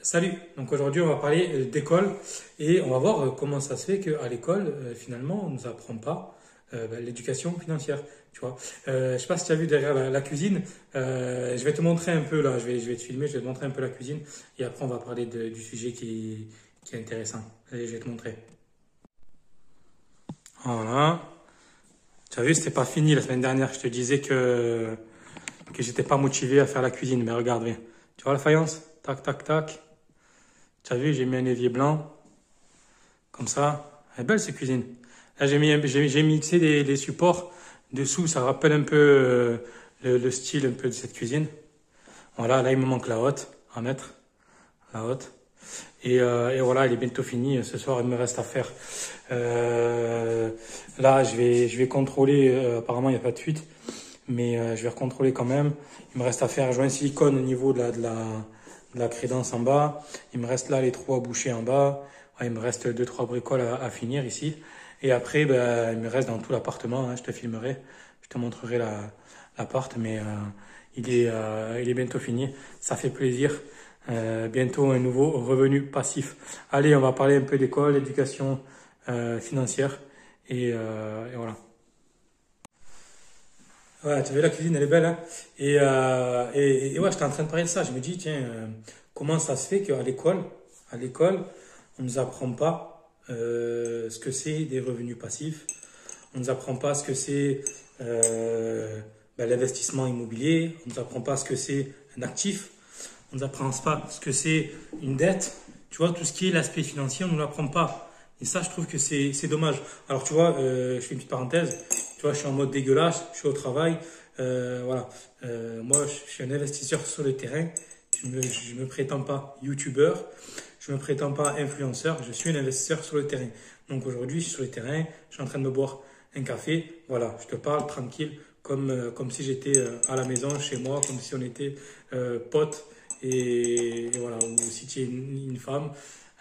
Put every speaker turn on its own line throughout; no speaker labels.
Salut, donc aujourd'hui on va parler d'école et on va voir comment ça se fait qu'à l'école finalement on ne nous apprend pas l'éducation financière, tu vois. Je sais pas si tu as vu derrière la cuisine, je vais te montrer un peu là, je vais te filmer, je vais te montrer un peu la cuisine et après on va parler du sujet qui est intéressant. Allez, je vais te montrer. Voilà, tu as vu c'était pas fini la semaine dernière, je te disais que j'étais pas motivé à faire la cuisine, mais regarde bien, tu vois la faïence, tac tac tac. Tu as vu, j'ai mis un évier blanc, comme ça. Elle est belle cette cuisine. Là, j'ai mixé les supports dessous, ça rappelle un peu le style un peu de cette cuisine. Voilà, là, il me manque la hotte à mettre, la hotte. Et voilà, elle est bientôt finie. Ce soir, il me reste à faire. Euh, Là, je vais contrôler. Apparemment, il n'y a pas de fuite, mais je vais recontrôler quand même. Il me reste à faire joint silicone au niveau de la crédence en bas. Il me reste là les trous à boucher en bas. Ouais, il me reste deux, trois bricoles à finir ici. Et après, ben, il me reste dans tout l'appartement, hein, je te filmerai, je te montrerai l'appart, mais il est bientôt fini. Ça fait plaisir. Bientôt un nouveau revenu passif. Allez, on va parler un peu d'école, éducation financière. Et voilà. Ouais, tu as vu la cuisine, elle est belle, hein? Et ouais, j'étais en train de parler de ça. Je me dis, tiens, comment ça se fait à l'école, on nous apprend pas ce que c'est des revenus passifs. On nous apprend pas ce que c'est l'investissement immobilier. On nous apprend pas ce que c'est un actif. On nous apprend pas ce que c'est une dette. Tu vois, tout ce qui est l'aspect financier, on nous l'apprend pas. Et ça, je trouve que c'est dommage. Alors, tu vois, je fais une petite parenthèse. Tu vois, je suis en mode dégueulasse, je suis au travail. Voilà. Moi, je suis un investisseur sur le terrain. Je me prétends pas youtubeur. Je me prétends pas influenceur. Je suis un investisseur sur le terrain. Donc aujourd'hui, je suis sur le terrain. Je suis en train de me boire un café. Voilà. Je te parle tranquille, comme si j'étais à la maison, chez moi, comme si on était potes. Et voilà. Ou si tu es une femme.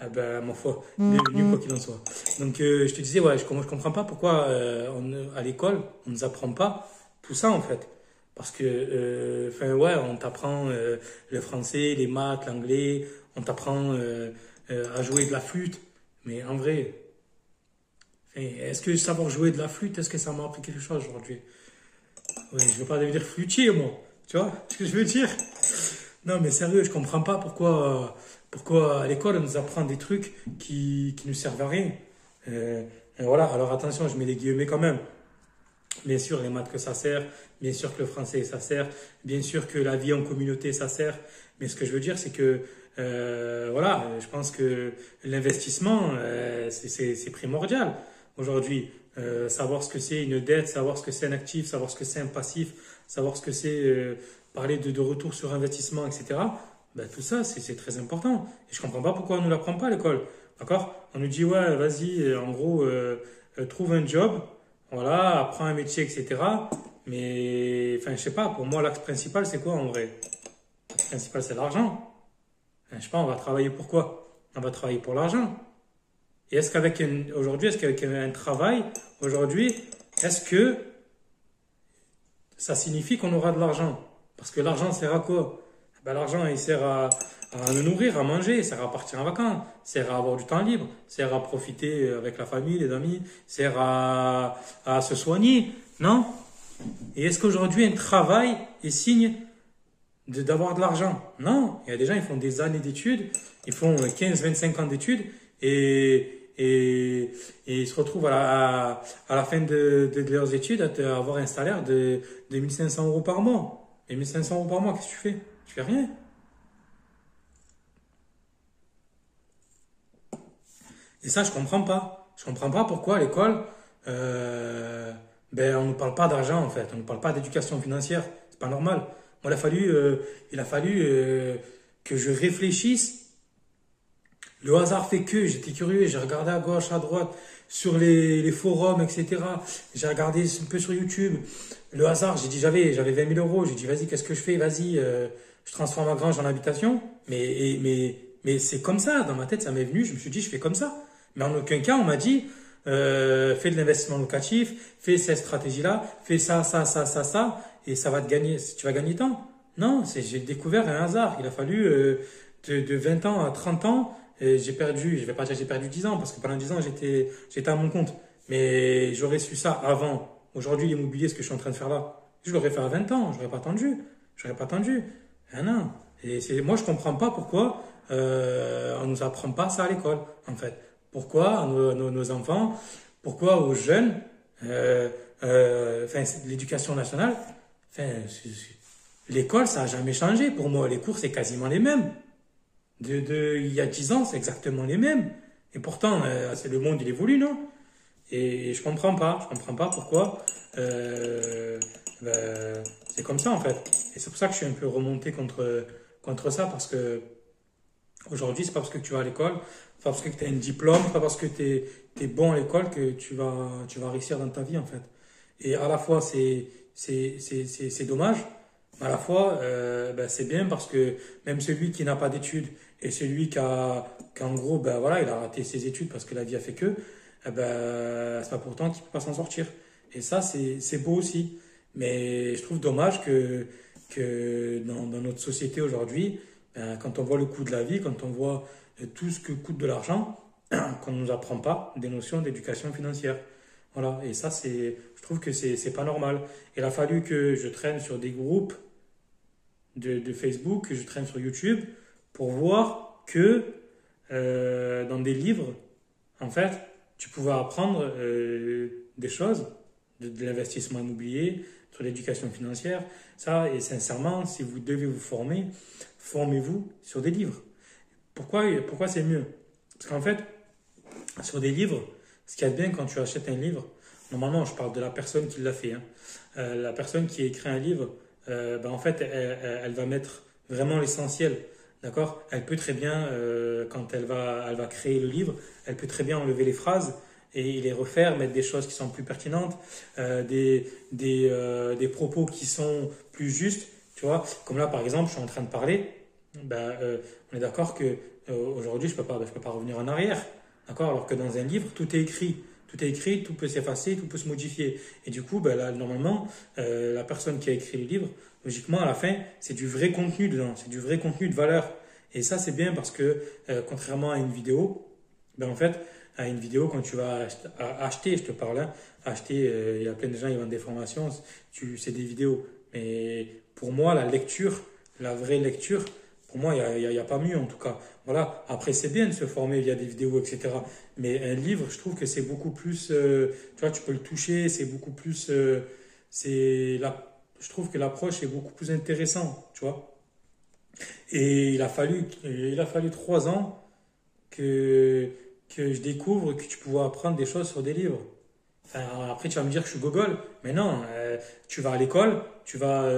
Ah ben, ma foi, bienvenue quoi qu'il en soit. Donc, je te disais, ouais, je comprends pas pourquoi à l'école, on nous apprend pas tout ça en fait. Parce que, enfin, ouais, on t'apprend le français, les maths, l'anglais, on t'apprend à jouer de la flûte. Mais en vrai, enfin, est-ce que savoir jouer de la flûte, est-ce que ça m'a appris quelque chose aujourd'hui? Ouais, je veux pas devenir flûtier, moi. Tu vois ce que je veux dire? Non, mais sérieux, je comprends pas pourquoi à l'école on nous apprend des trucs qui nous servent à rien. Et voilà, alors attention, je mets les guillemets quand même. Bien sûr, les maths que ça sert, bien sûr que le français ça sert, bien sûr que la vie en communauté ça sert. Mais ce que je veux dire, c'est que voilà, je pense que l'investissement c'est primordial aujourd'hui. Savoir ce que c'est une dette, savoir ce que c'est un actif, savoir ce que c'est un passif, savoir ce que c'est parler de retour sur investissement, etc. Ben, tout ça, c'est très important. Et je comprends pas pourquoi on ne l'apprend pas à l'école. D'accord? On nous dit, ouais, vas-y, en gros, trouve un job, voilà, apprends un métier, etc. Mais, enfin, je sais pas, pour moi, l'axe principal, c'est quoi en vrai? L'axe principal, c'est l'argent. Enfin, je sais pas, on va travailler pour quoi? On va travailler pour l'argent. Et est-ce qu'avec un travail, aujourd'hui, est-ce que ça signifie qu'on aura de l'argent? Parce que l'argent sert à quoi? Ben, l'argent, il sert à nous nourrir, à manger, il sert à partir en vacances, il sert à avoir du temps libre, il sert à profiter avec la famille, les amis, il sert à se soigner, non? Et est-ce qu'aujourd'hui, un travail est signe d'avoir de l'argent? Non. Il y a des gens, ils font des années d'études, ils font 15, 25 ans d'études et ils se retrouvent à la fin de leurs études à avoir un salaire de 1500 euros par mois. Et 1500 euros par mois, qu'est-ce que tu fais? Tu fais rien. Et ça, je comprends pas. Je comprends pas pourquoi à l'école, ben, on ne parle pas d'argent en fait. On ne parle pas d'éducation financière. C'est pas normal. Moi, il a fallu que je réfléchisse. Le hasard fait que j'étais curieux, j'ai regardé à gauche, à droite, sur les forums, etc. J'ai regardé un peu sur YouTube. Le hasard, j'ai dit, j'avais 20 000 euros. J'ai dit, vas-y, qu'est-ce que je fais? Vas-y, je transforme ma grange en habitation. Mais c'est comme ça. Dans ma tête, ça m'est venu. Je me suis dit, je fais comme ça. Mais en aucun cas, on m'a dit, fais de l'investissement locatif, fais cette stratégie-là, fais ça, ça, ça, ça, ça, et ça va te gagner, tu vas gagner tant. Non, j'ai découvert un hasard. Il a fallu de 20 ans à 30 ans, j'ai perdu, je vais pas dire j'ai perdu 10 ans, parce que pendant 10 ans, j'étais à mon compte. Mais j'aurais su ça avant. Aujourd'hui, l'immobilier, ce que je suis en train de faire là, je l'aurais fait à 20 ans, j'aurais pas attendu. J'aurais pas attendu. Ah non. Moi, je comprends pas pourquoi on nous apprend pas ça à l'école, en fait. Pourquoi à nos enfants, pourquoi aux jeunes, enfin, l'éducation nationale, enfin, l'école, ça a jamais changé. Pour moi, les cours, c'est quasiment les mêmes. Il y a 10 ans, c'est exactement les mêmes. Et pourtant, c'est le monde, il évolue, non? Et je comprends pas pourquoi ben, c'est comme ça en fait. Et c'est pour ça que je suis un peu remonté contre ça, parce que aujourd'hui, c'est pas parce que tu vas à l'école, c'est pas parce que tu as un diplôme, c'est pas parce que tu es bon à l'école que tu vas réussir dans ta vie en fait. Et à la fois, c'est dommage, mais à la fois, ben, c'est bien parce que même celui qui n'a pas d'études et celui qui en gros, ben, voilà, il a raté ses études parce que la vie a fait que, eh ben, c'est pas pourtant qu'il peut pas s'en sortir. Et ça, c'est beau aussi. Mais je trouve dommage que dans notre société aujourd'hui, ben, quand on voit le coût de la vie, quand on voit tout ce que coûte de l'argent, qu'on ne nous apprend pas des notions d'éducation financière. Voilà. Et ça, je trouve que c'est pas normal. Il a fallu que je traîne sur des groupes de Facebook, que je traîne sur YouTube, pour voir que dans des livres, en fait, tu pouvais apprendre des choses, de l'investissement immobilier, sur l'éducation financière. Ça, et sincèrement, si vous devez vous former, formez-vous sur des livres. Pourquoi c'est mieux? Parce qu'en fait, sur des livres, ce qu'il y a de bien quand tu achètes un livre, normalement, je parle de la personne qui l'a fait, hein. La personne qui a écrit un livre, ben, en fait, elle va mettre vraiment l'essentiel. D'accord? Elle peut très bien, quand elle va créer le livre, elle peut très bien enlever les phrases et les refaire, mettre des choses qui sont plus pertinentes, des propos qui sont plus justes. Tu vois? Comme là, par exemple, je suis en train de parler, ben, on est d'accord que aujourd'hui, je peux pas revenir en arrière. D'accord? Alors que dans un livre, tout est écrit. Tout est écrit, tout peut s'effacer, tout peut se modifier. Et du coup, ben là, normalement, la personne qui a écrit le livre, logiquement, à la fin, c'est du vrai contenu dedans, c'est du vrai contenu de valeur. Et ça, c'est bien parce que, contrairement à une vidéo, ben en fait, à une vidéo, quand tu vas acheter, je te parle, hein, acheter, il y a plein de gens qui vendent des formations, c'est des vidéos. Mais pour moi, la lecture, la vraie lecture, pour moi, il y a pas mieux en tout cas. Voilà. Après, c'est bien de se former via des vidéos, etc. Mais un livre, je trouve que c'est beaucoup plus, tu vois, tu peux le toucher, c'est beaucoup plus, je trouve que l'approche est beaucoup plus intéressante, tu vois. Et il a fallu 3 ans que je découvre que tu pouvais apprendre des choses sur des livres. Enfin, après, tu vas me dire que je suis gogol, mais non, tu vas à l'école, tu vas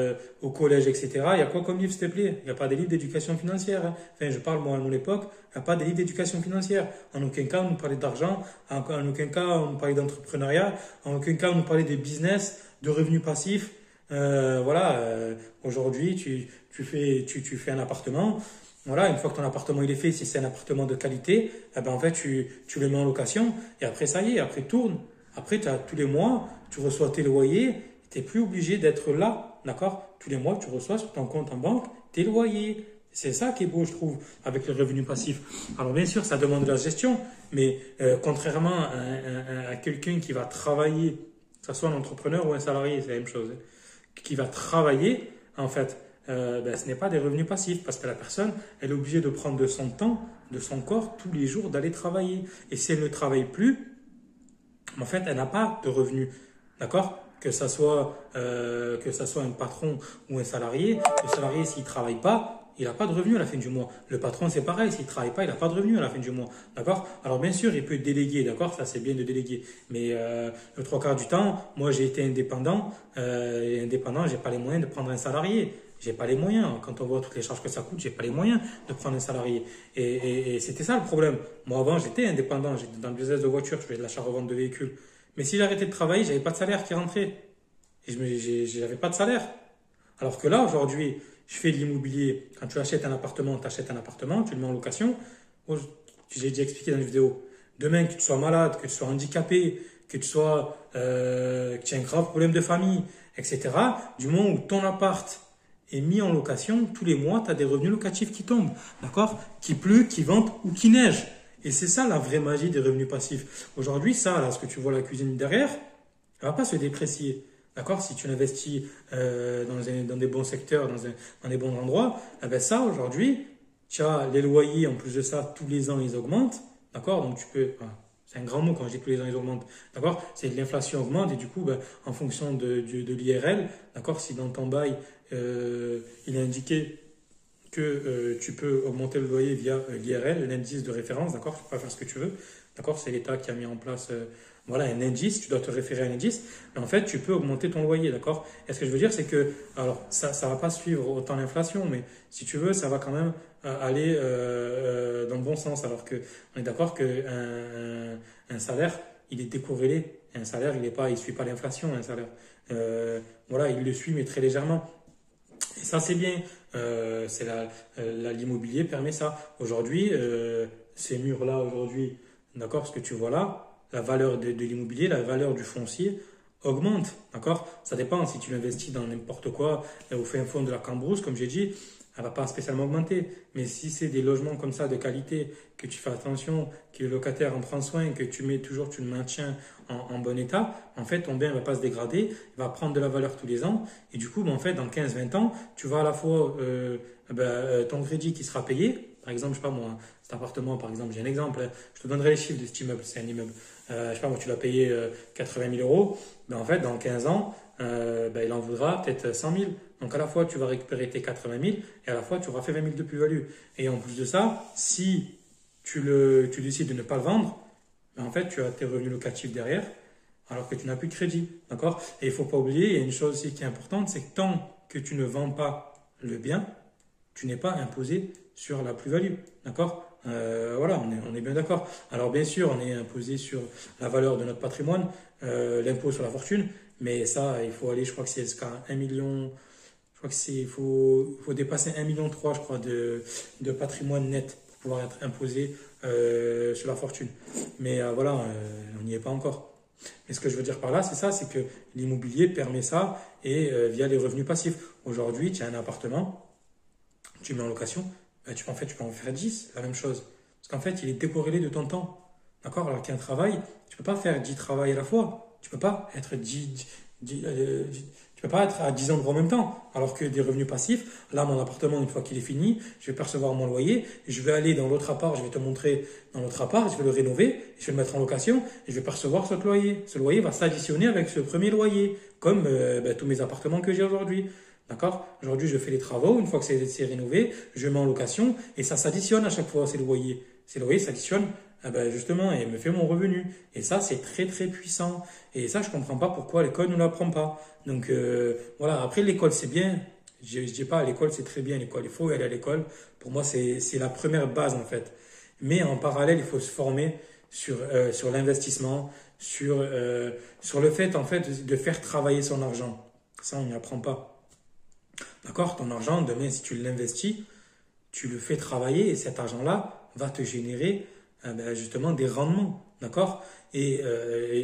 au collège, etc. Il y a quoi comme livre, s'il te plaît? Il n'y a pas des livres d'éducation financière, hein. Enfin, je parle, moi, à mon époque, il n'y a pas des livres d'éducation financière. En aucun cas, on nous parlait d'argent, en aucun cas, on nous parlait d'entrepreneuriat, en aucun cas, on nous parlait de business, de revenus passifs. Voilà, aujourd'hui, tu fais un appartement. Voilà, une fois que ton appartement il est fait, si c'est un appartement de qualité, eh ben, en fait, tu le mets en location et après, ça y est, après, tourne. Après, tous les mois, tu reçois tes loyers, tu n'es plus obligé d'être là, d'accord? Tous les mois, tu reçois sur ton compte en banque tes loyers. C'est ça qui est beau, je trouve, avec le revenu passif. Alors, bien sûr, ça demande de la gestion, mais contrairement à quelqu'un qui va travailler, que ce soit un entrepreneur ou un salarié, c'est la même chose, hein, qui va travailler, en fait, ben, ce n'est pas des revenus passifs, parce que la personne, elle est obligée de prendre de son temps, de son corps, tous les jours, d'aller travailler. Et si elle ne travaille plus, en fait, elle n'a pas de revenus, d'accord? Que ça soit un patron ou un salarié. Le salarié, s'il ne travaille pas, il n'a pas de revenus à la fin du mois. Le patron, c'est pareil. S'il ne travaille pas, il n'a pas de revenus à la fin du mois, d'accord? Alors, bien sûr, il peut déléguer, d'accord? Ça, c'est bien de déléguer. Mais le 3/4 du temps, moi, j'ai été indépendant. Et indépendant, j'ai pas les moyens de prendre un salarié. J'ai pas les moyens. Quand on voit toutes les charges que ça coûte, j'ai pas les moyens de prendre un salarié. Et c'était ça le problème. Moi, avant, j'étais indépendant. J'étais dans le business de voiture. Je faisais de l'achat-revente de véhicules. Mais si j'arrêtais de travailler, j'avais pas de salaire qui rentrait. Et j'avais pas de salaire. Alors que là, aujourd'hui, je fais de l'immobilier. Quand tu achètes un appartement, tu achètes un appartement, tu le mets en location. Oh, j'ai déjà expliqué dans une vidéo. Demain, que tu sois malade, que tu sois handicapé, que tu aies un grave problème de famille, etc. Du moment où ton appart est mis en location, tous les mois, tu as des revenus locatifs qui tombent, d'accord? Qu'il pleut, qu'il vente ou qu'il neige. Et c'est ça la vraie magie des revenus passifs. Aujourd'hui, ça, là, ce que tu vois la cuisine derrière, elle va pas se déprécier. D'accord? Si tu investis dans des bons secteurs, dans des bons endroits, eh ben ça, aujourd'hui, tu as les loyers, en plus de ça, tous les ans, ils augmentent. D'accord? Donc tu peux... Voilà. C'est un grand mot quand je dis tous les ans ils augmentent. D'accord? C'est que l'inflation augmente et du coup, ben, en fonction de l'IRL, d'accord? Si dans ton bail, il est indiqué que tu peux augmenter le loyer via l'IRL, l'indice de référence, d'accord? Tu peux pas faire ce que tu veux. D'accord? C'est l'État qui a mis en place voilà, un indice, tu dois te référer à un indice, mais en fait, tu peux augmenter ton loyer, d'accord? Et ce que je veux dire, c'est que, alors, ça va pas suivre autant l'inflation, mais si tu veux, ça va quand même aller dans le bon sens, alors que on est d'accord un salaire, il est décorrélé. Un salaire, il suit pas l'inflation, un salaire. Voilà, il le suit, mais très légèrement. Et ça, c'est bien. L'immobilier permet ça. Aujourd'hui, ces murs-là, aujourd'hui, d'accord, ce que tu vois là, la valeur de l'immobilier, la valeur du foncier augmente, d'accord? Ça dépend si tu l'investis dans n'importe quoi, au fin fond de la Cambrousse, comme j'ai dit, elle va pas spécialement augmenter. Mais si c'est des logements comme ça de qualité, que tu fais attention, que le locataire en prend soin, que tu le maintiens en bon état, en fait, ton bien ne va pas se dégrader, il va prendre de la valeur tous les ans. Et du coup, en fait, dans 15-20 ans, tu vas à la fois ton crédit qui sera payé. Par exemple, je sais pas moi, cet appartement, par exemple, j'ai un exemple, je te donnerai les chiffres de cet immeuble, c'est un immeuble. Je sais pas moi, tu l'as payé 80 000 euros, ben en fait, dans 15 ans, il en voudra peut-être 100 000. Donc à la fois, tu vas récupérer tes 80 000 et à la fois, tu auras fait 20 000 de plus-value. Et en plus de ça, si tu décides de ne pas le vendre, ben en fait, tu as tes revenus locatifs derrière, alors que tu n'as plus de crédit. D'accord? Et il ne faut pas oublier, il y a une chose aussi qui est importante, c'est que tant que tu ne vends pas le bien, tu n'es pas imposé sur la plus-value. D'accord? Voilà, on est bien d'accord. Alors bien sûr, on est imposé sur la valeur de notre patrimoine, l'impôt sur la fortune, mais ça, il faut aller, je crois que c'est jusqu'à 1 million, je crois que il faut dépasser 1,3 million, je crois, de patrimoine net pour pouvoir être imposé sur la fortune. Mais voilà, on n'y est pas encore. Mais ce que je veux dire par là, c'est ça, c'est que l'immobilier permet ça et via les revenus passifs. Aujourd'hui, tu as un appartement, tu mets en location, ben, tu peux en faire 10, la même chose. Parce qu'en fait, il est décorrélé de ton temps. D'accord? Alors qu'un travail, tu peux pas faire 10 travails à la fois. Tu peux pas être tu peux pas être à 10 endroits en même temps. Alors que des revenus passifs, là, mon appartement, une fois qu'il est fini, je vais percevoir mon loyer, je vais aller dans l'autre appart, je vais te montrer dans l'autre appart, je vais le rénover, je vais le mettre en location, et je vais percevoir ce loyer. Ce loyer va s'additionner avec ce premier loyer, comme tous mes appartements que j'ai aujourd'hui. D'accord? Aujourd'hui, je fais les travaux. Une fois que c'est rénové, je mets en location et ça s'additionne à chaque fois, ces loyers. Ces loyers s'additionnent justement et me fait mon revenu. Et ça, c'est très, très puissant. Et ça, je comprends pas pourquoi l'école ne l'apprend pas. Donc, voilà. Après, l'école, c'est bien. Je dis pas, l'école, c'est très bien. L'école, il faut aller à l'école. Pour moi, c'est la première base, en fait. Mais en parallèle, il faut se former sur l'investissement, sur le fait, en fait, de faire travailler son argent. Ça, on n'y apprend pas. D'accord? Ton argent, demain, si tu l'investis, tu le fais travailler et cet argent-là va te générer justement des rendements. D'accord? Et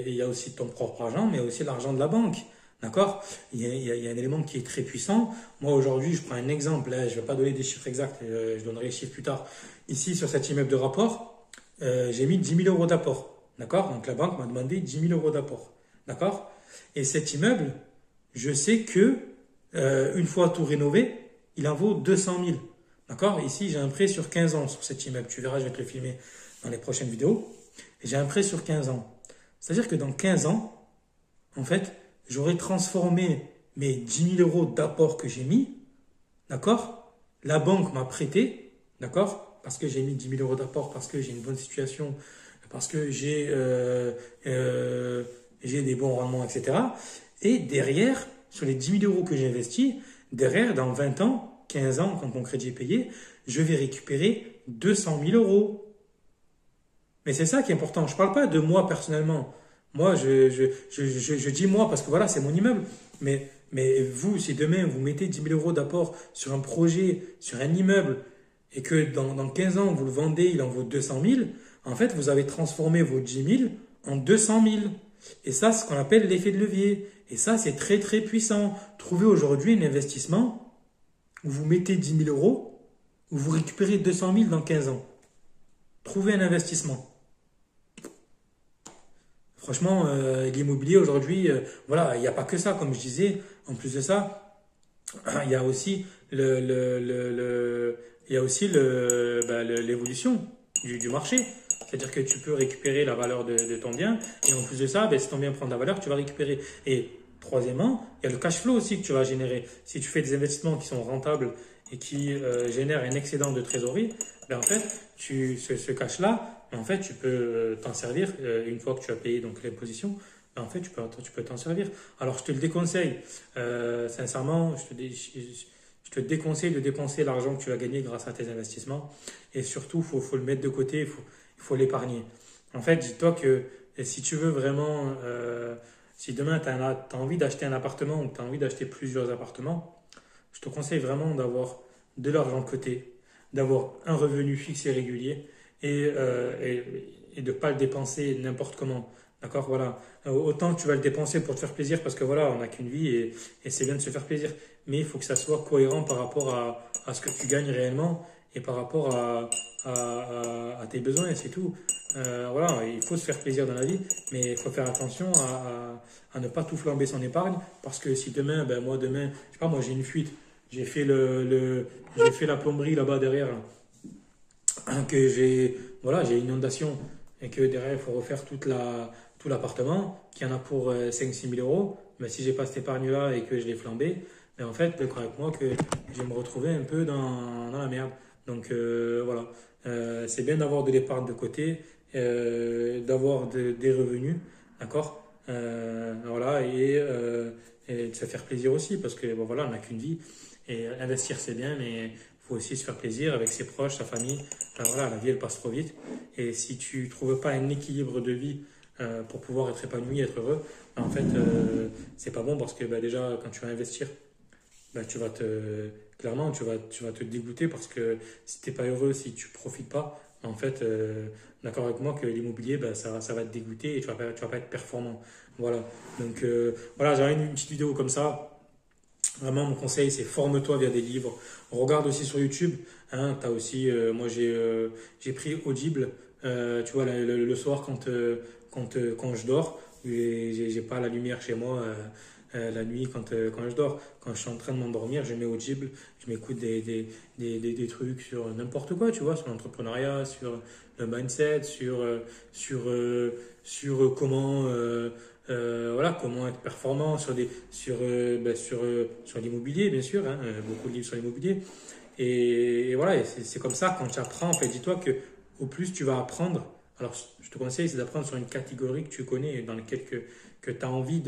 il y a aussi ton propre argent, mais aussi l'argent de la banque. D'accord? Il y a un élément qui est très puissant. Moi, aujourd'hui, je prends un exemple. Là, je ne vais pas donner des chiffres exacts, je donnerai les chiffres plus tard. Ici, sur cet immeuble de rapport, j'ai mis 10 000 euros d'apport. D'accord? Donc, la banque m'a demandé 10 000 euros d'apport. D'accord? Et cet immeuble, je sais que une fois tout rénové, il en vaut 200 000. D'accord? Ici, j'ai un prêt sur 15 ans sur cet immeuble. Tu verras, je vais te le filmer dans les prochaines vidéos. Et j'ai un prêt sur 15 ans. C'est-à-dire que dans 15 ans, en fait, j'aurais transformé mes 10 000 euros d'apport que j'ai mis. D'accord? La banque m'a prêté. D'accord? Parce que j'ai mis 10 000 euros d'apport, parce que j'ai une bonne situation, parce que j'ai des bons rendements, etc. Et derrière, sur les 10 000 euros que j'ai investis, derrière, dans 20 ans, 15 ans, quand mon crédit est payé, je vais récupérer 200 000 euros. Mais c'est ça qui est important. Je ne parle pas de moi personnellement. Moi, je dis moi parce que voilà, c'est mon immeuble. Mais vous, si demain vous mettez 10 000 euros d'apport sur un projet, sur un immeuble, et que dans 15 ans, vous le vendez, il en vaut 200 000, en fait, vous avez transformé vos 10 000 en 200 000. Et ça, c'est ce qu'on appelle l'effet de levier. Et ça, c'est très, très puissant. Trouver aujourd'hui un investissement où vous mettez 10 000 euros, où vous récupérez 200 000 dans 15 ans. Trouvez un investissement. Franchement, l'immobilier aujourd'hui, voilà, il n'y a pas que ça, comme je disais. En plus de ça, il y a aussi il y a aussi l'évolution du marché. C'est-à-dire que tu peux récupérer la valeur de ton bien. Et en plus de ça, ben, si ton bien prend de la valeur, tu vas récupérer. Et troisièmement, il y a le cash flow aussi que tu vas générer. Si tu fais des investissements qui sont rentables et qui génèrent un excédent de trésorerie, ben, en fait, ce cash-là, en fait, tu peux t'en servir une fois que tu as payé donc l'imposition. Ben, en fait, tu peux t'en servir. Alors, je te le déconseille. Sincèrement, je te déconseille de dépenser l'argent que tu vas gagner grâce à tes investissements. Et surtout, faut le mettre de côté, il faut l'épargner. En fait, dis-toi que si tu veux vraiment, si demain tu as envie d'acheter un appartement ou tu as envie d'acheter plusieurs appartements, je te conseille vraiment d'avoir de l'argent de côté, d'avoir un revenu fixe et régulier et de ne pas le dépenser n'importe comment. D'accord, voilà. Autant que tu vas le dépenser pour te faire plaisir parce que voilà, on n'a qu'une vie et c'est bien de se faire plaisir. Mais il faut que ça soit cohérent par rapport à ce que tu gagnes réellement et par rapport à tes besoins, c'est tout. Voilà, il faut se faire plaisir dans la vie, mais il faut faire attention à ne pas tout flamber son épargne parce que si demain, ben moi demain, je sais pas, moi j'ai une fuite, j'ai fait j'ai fait la plomberie là-bas derrière, là, que j'ai une inondation et que derrière il faut refaire tout l'appartement, qui en a pour 5-6 000 euros, mais si j'ai pas cette épargne-là et que je l'ai flambé, mais en fait, crois avec moi que je vais me retrouver un peu dans la merde. Donc voilà. C'est bien d'avoir de l'épargne de côté, d'avoir des revenus, d'accord. Voilà, et de se faire plaisir aussi, parce que bon, voilà, on n'a qu'une vie. Et investir, c'est bien, mais il faut aussi se faire plaisir avec ses proches, sa famille. Enfin, voilà, la vie, elle passe trop vite. Et si tu ne trouves pas un équilibre de vie pour pouvoir être épanoui, être heureux, ben, en fait, c'est pas bon parce que ben, déjà, quand tu vas investir, ben, clairement, tu vas te dégoûter parce que si tu n'es pas heureux, si tu profites pas, en fait, d'accord avec moi que l'immobilier, ben, ça va te dégoûter et tu vas pas être performant. Voilà. Donc, voilà, j'avais une petite vidéo comme ça. Vraiment, mon conseil, c'est forme-toi via des livres. Regarde aussi sur YouTube. Hein, t'as aussi, moi, j'ai pris Audible. Tu vois, le soir, quand je dors, j'ai pas la lumière chez moi. La nuit quand je dors. Quand je suis en train de m'endormir, je mets Audible, je m'écoute des trucs sur n'importe quoi, tu vois, sur l'entrepreneuriat, sur le mindset, sur comment, voilà, comment être performant, sur l'immobilier, bien sûr, hein, beaucoup de livres sur l'immobilier. Et voilà, et c'est comme ça, quand tu apprends, en fait, dis-toi que au plus tu vas apprendre, alors je te conseille, c'est d'apprendre sur une catégorie que tu connais, et dans laquelle que tu as envie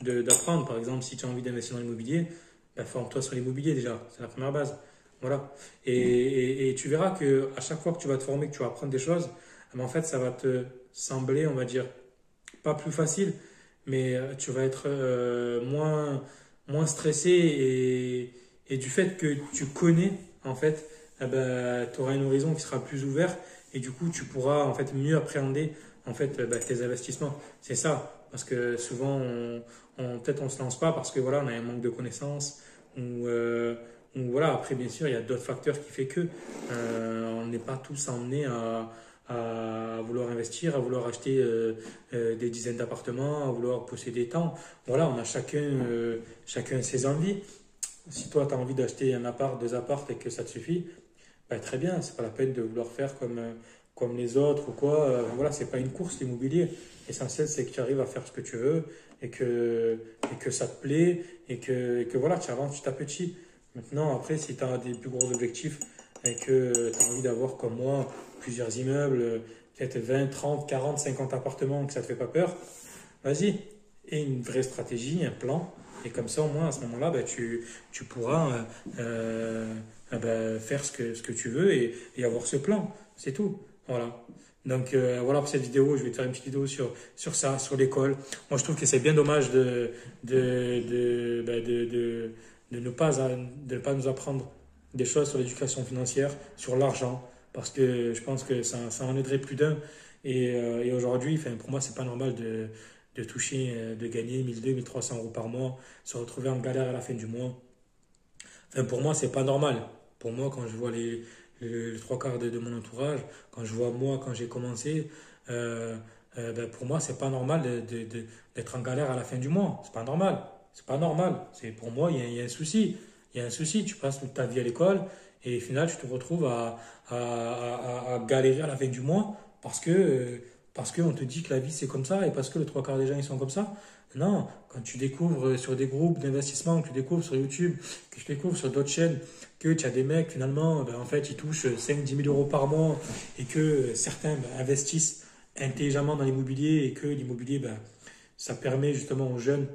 d'apprendre. Par exemple, si tu as envie d'investir dans l'immobilier, ben, forme-toi sur l'immobilier déjà, c'est la première base. Voilà. Et tu verras que à chaque fois que tu vas te former, que tu vas apprendre des choses, ben, en fait, ça va te sembler, on va dire, pas plus facile, mais tu vas être moins stressé et du fait que tu connais, en fait, eh ben, tu auras un horizon qui sera plus ouvert et du coup, tu pourras en fait mieux appréhender en fait ben, tes investissements. C'est ça, parce que souvent, peut-être on se lance pas parce que voilà, on a un manque de connaissances ou voilà. Après, bien sûr, il y a d'autres facteurs qui fait que on n'est pas tous emmenés à vouloir investir, à vouloir acheter des dizaines d'appartements, à vouloir posséder tant. Voilà, on a chacun ses envies. Si toi, tu as envie d'acheter un appart, deux apparts et que ça te suffit, bah, très bien, c'est pas la peine de vouloir faire comme les autres ou quoi. Voilà, c'est pas une course l'immobilier. L'essentiel, c'est que tu arrives à faire ce que tu veux et que ça te plaît et que voilà, tu avances petit à petit. Maintenant, après, si tu as des plus gros objectifs et que tu as envie d'avoir comme moi plusieurs immeubles, peut-être 20, 30, 40, 50 appartements, que ça te fait pas peur, vas-y. Et une vraie stratégie, un plan. Et comme ça, au moins, à ce moment-là, bah, tu pourras bah, faire ce que tu veux et avoir ce plan. C'est tout. Voilà. Donc voilà pour cette vidéo. Je vais te faire une petite vidéo sur ça, sur l'école. Moi, je trouve que c'est bien dommage de ne pas nous apprendre des choses sur l'éducation financière, sur l'argent, parce que je pense que ça en aiderait plus d'un. Et aujourd'hui, enfin, pour moi, c'est pas normal de toucher, de gagner 1 200, 1 300 euros par mois, se retrouver en galère à la fin du mois, Enfin, pour moi, c'est pas normal. Pour moi, quand je vois les trois quarts de mon entourage, quand je vois moi, quand j'ai commencé, euh, ben, pour moi, c'est pas normal d'être en galère à la fin du mois. C'est pas normal. C'est pas normal. C'est, pour moi, il y a un souci. Il y a un souci. Tu passes toute ta vie à l'école et au final, tu te retrouves à galérer à la fin du mois parce que on te dit que la vie c'est comme ça et parce que les trois quarts des gens ils sont comme ça. Non, quand tu découvres sur des groupes d'investissement, que tu découvres sur YouTube, que tu découvres sur d'autres chaînes, que tu as des mecs finalement, ben, en fait, ils touchent 5 10 000 euros par mois et que certains ben, investissent intelligemment dans l'immobilier et que l'immobilier, ben, ça permet justement aux jeunes,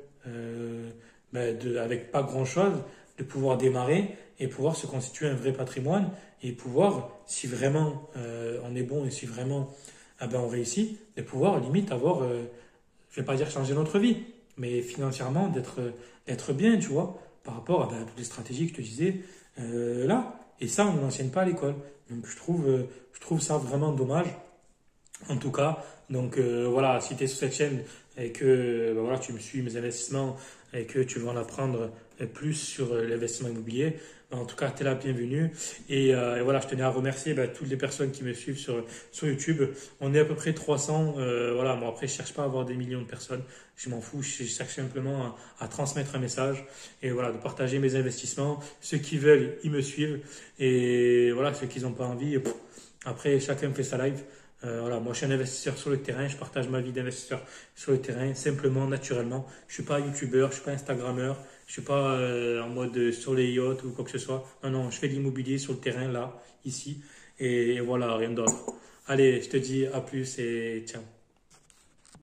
ben, avec pas grand-chose, de pouvoir démarrer et pouvoir se constituer un vrai patrimoine et pouvoir, si vraiment on est bon et si vraiment ah ben, on réussit, de pouvoir limite avoir je vais pas dire changer notre vie, mais financièrement d'être bien, tu vois, par rapport à, ben, à toutes les stratégies que je te disais là. Et ça, on ne l'enseigne pas à l'école. Donc je trouve ça vraiment dommage, en tout cas. Donc voilà, si tu es sur cette chaîne et que ben, voilà, tu me suis mes investissements et que tu veux en apprendre plus sur l'investissement immobilier, ben, en tout cas, tu es la bienvenue. Et voilà, je tenais à remercier ben, toutes les personnes qui me suivent sur YouTube. On est à peu près 300. Voilà, moi après, je cherche pas à avoir des millions de personnes. Je m'en fous. Je cherche simplement à transmettre un message et voilà, de partager mes investissements. Ceux qui veulent, ils me suivent. Et voilà, ceux qui n'ont pas envie, pff, après, chacun fait sa live. Voilà, moi je suis un investisseur sur le terrain, je partage ma vie d'investisseur sur le terrain, simplement, naturellement. Je suis pas youtubeur, je suis pas instagrammeur, je suis pas en mode sur les yachts ou quoi que ce soit. Non, non, je fais de l'immobilier sur le terrain, là, ici, et voilà, rien d'autre. Allez, je te dis à plus et ciao.